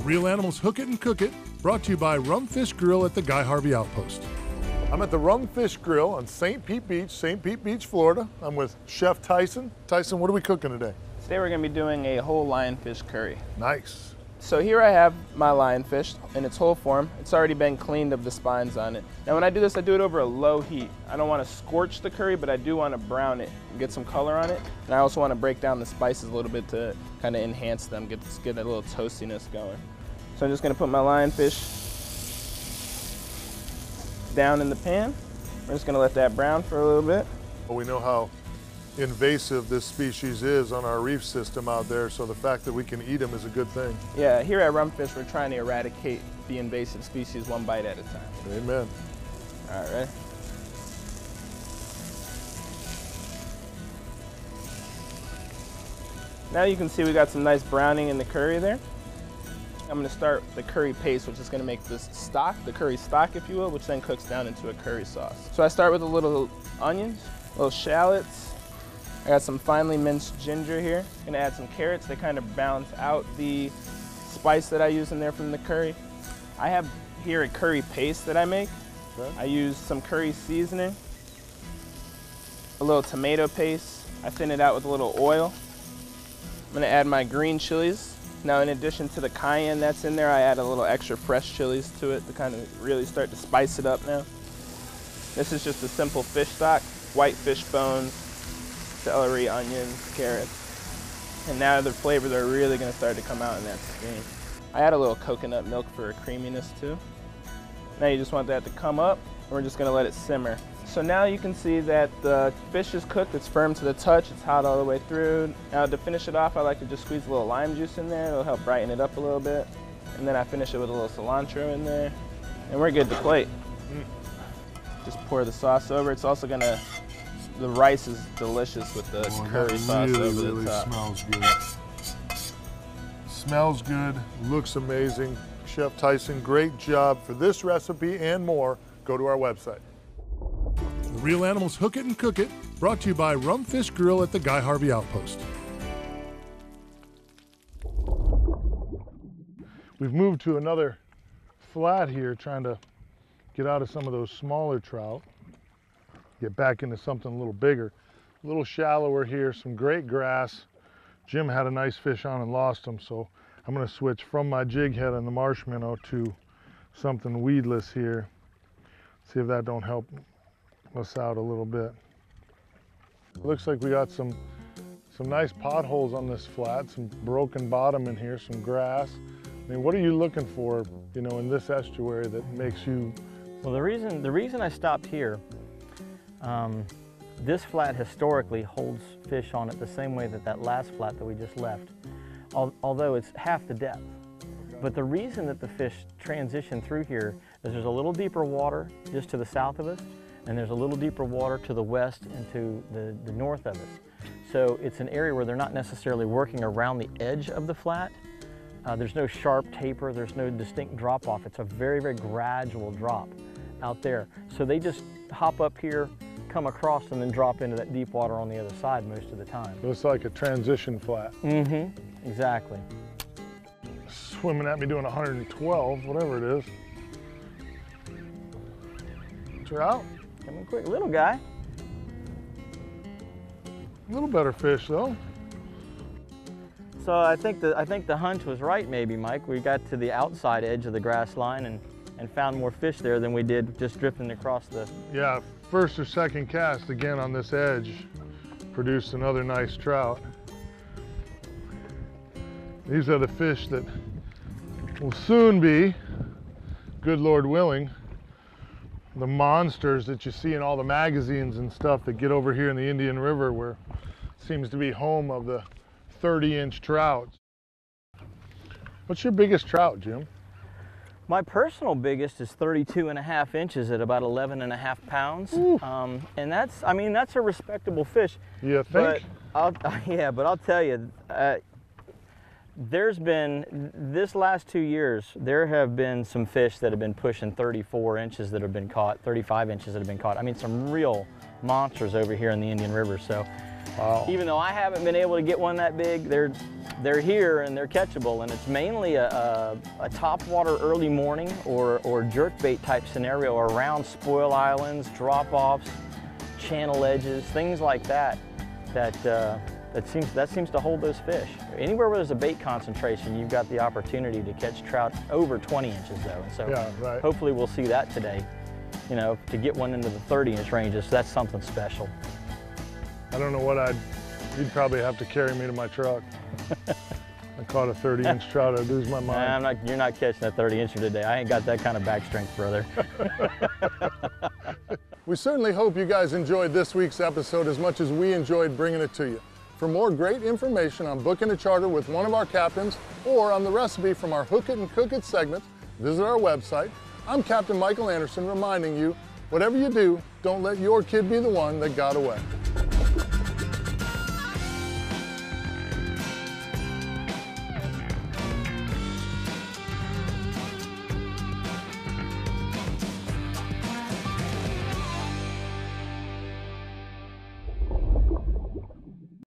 Real Animals Hook It and Cook It, brought to you by Rumfish Grill at the Guy Harvey Outpost. I'm at the Rumfish Grill on St. Pete Beach, Florida. I'm with Chef Tyson. Tyson, what are we cooking today? Today we're going to be doing a whole lionfish curry. Nice. So here I have my lionfish in its whole form. It's already been cleaned of the spines on it. Now when I do this, I do it over a low heat. I don't want to scorch the curry, but I do want to brown it and get some color on it. And I also want to break down the spices a little bit to kind of enhance them, get a little toastiness going. So I'm just going to put my lionfish down in the pan. We're just going to let that brown for a little bit. Well, we know how invasive this species is on our reef system out there, so the fact that we can eat them is a good thing. Yeah, here at Rumfish, we're trying to eradicate the invasive species one bite at a time. Amen. All right. Now you can see we got some nice browning in the curry there. I'm going to start the curry paste, which is going to make this stock, the curry stock, if you will, which then cooks down into a curry sauce. So I start with a little onions, little shallots. I got some finely minced ginger here. Gonna add some carrots to kind of balance out the spice that I use in there from the curry. I have here a curry paste that I make. Okay. I use some curry seasoning, a little tomato paste. I thin it out with a little oil. I'm gonna add my green chilies. Now in addition to the cayenne that's in there, I add a little extra fresh chilies to it to kind of really start to spice it up now. This is just a simple fish stock, white fish bones, celery, onions, carrots. And now the flavors are really going to start to come out in that steam. I add a little coconut milk for a creaminess too. Now you just want that to come up, and we're just going to let it simmer. So now you can see that the fish is cooked, it's firm to the touch, it's hot all the way through. Now to finish it off, I like to just squeeze a little lime juice in there, it'll help brighten it up a little bit. And then I finish it with a little cilantro in there, and we're good to plate. Just pour the sauce over. It's also going to the rice is delicious with the curry sauce over the top. Smells good. Smells good, looks amazing. Chef Tyson, great job. For this recipe and more, go to our website. Real Animals Hook It and Cook It, brought to you by Rumfish Grill at the Guy Harvey Outpost. We've moved to another flat here, trying to get out of some of those smaller trout. Get back into something a little bigger, a little shallower here, some great grass. Jim had a nice fish on and lost him, so I'm going to switch from my jig head and the marsh minnow to something weedless here. See if that don't help us out a little bit. It looks like we got some nice potholes on this flat, some broken bottom in here, some grass. I mean, what are you looking for, you know, in this estuary that makes you? Well, the reason I stopped here, this flat historically holds fish on it the same way that last flat that we just left, although it's half the depth. Okay. But the reason that the fish transition through here is there's a little deeper water just to the south of us, and there's a little deeper water to the west and to the north of us. So it's an area where they're not necessarily working around the edge of the flat. There's no sharp taper, there's no distinct drop off. It's a very, very gradual drop out there. So they just hop up here, come across, and then drop into that deep water on the other side most of the time. So it's like a transition flat. Mm-hmm, exactly. Swimming at me doing 112, whatever it is. Trout. Coming quick, little guy. A little better fish though. So I think the hunch was right, maybe, Mike. We got to the outside edge of the grass line and found more fish there than we did just drifting across the... Yeah, first or second cast again on this edge produced another nice trout. These are the fish that will soon be, good Lord willing, the monsters that you see in all the magazines and stuff that get over here in the Indian River, where it seems to be home of the 30-inch trouts. What's your biggest trout, Jim? My personal biggest is 32.5 inches at about 11.5 pounds. And that's, I mean, that's a respectable fish. You think? But I'll tell you, there's been, this last 2 years, there have been some fish that have been pushing 34 inches that have been caught, 35 inches that have been caught. I mean, some real monsters over here in the Indian River. So wow. Even though I haven't been able to get one that big, they're here and they're catchable, and it's mainly a topwater early morning or jerkbait type scenario around spoil islands, drop-offs, channel edges, things like that. That seems to hold those fish. Anywhere where there's a bait concentration, you've got the opportunity to catch trout over 20 inches though. And so yeah, right. Hopefully we'll see that today. You know, to get one into the 30-inch ranges, that's something special. I don't know you'd probably have to carry me to my truck. I caught a 30-inch trout, I'd lose my mind. Nah, you're not catching a 30-incher today. I ain't got that kind of back strength, brother. We certainly hope you guys enjoyed this week's episode as much as we enjoyed bringing it to you. For more great information on booking a charter with one of our captains or on the recipe from our Hook It and Cook It segment, visit our website. I'm Captain Michael Anderson reminding you, whatever you do, don't let your kid be the one that got away.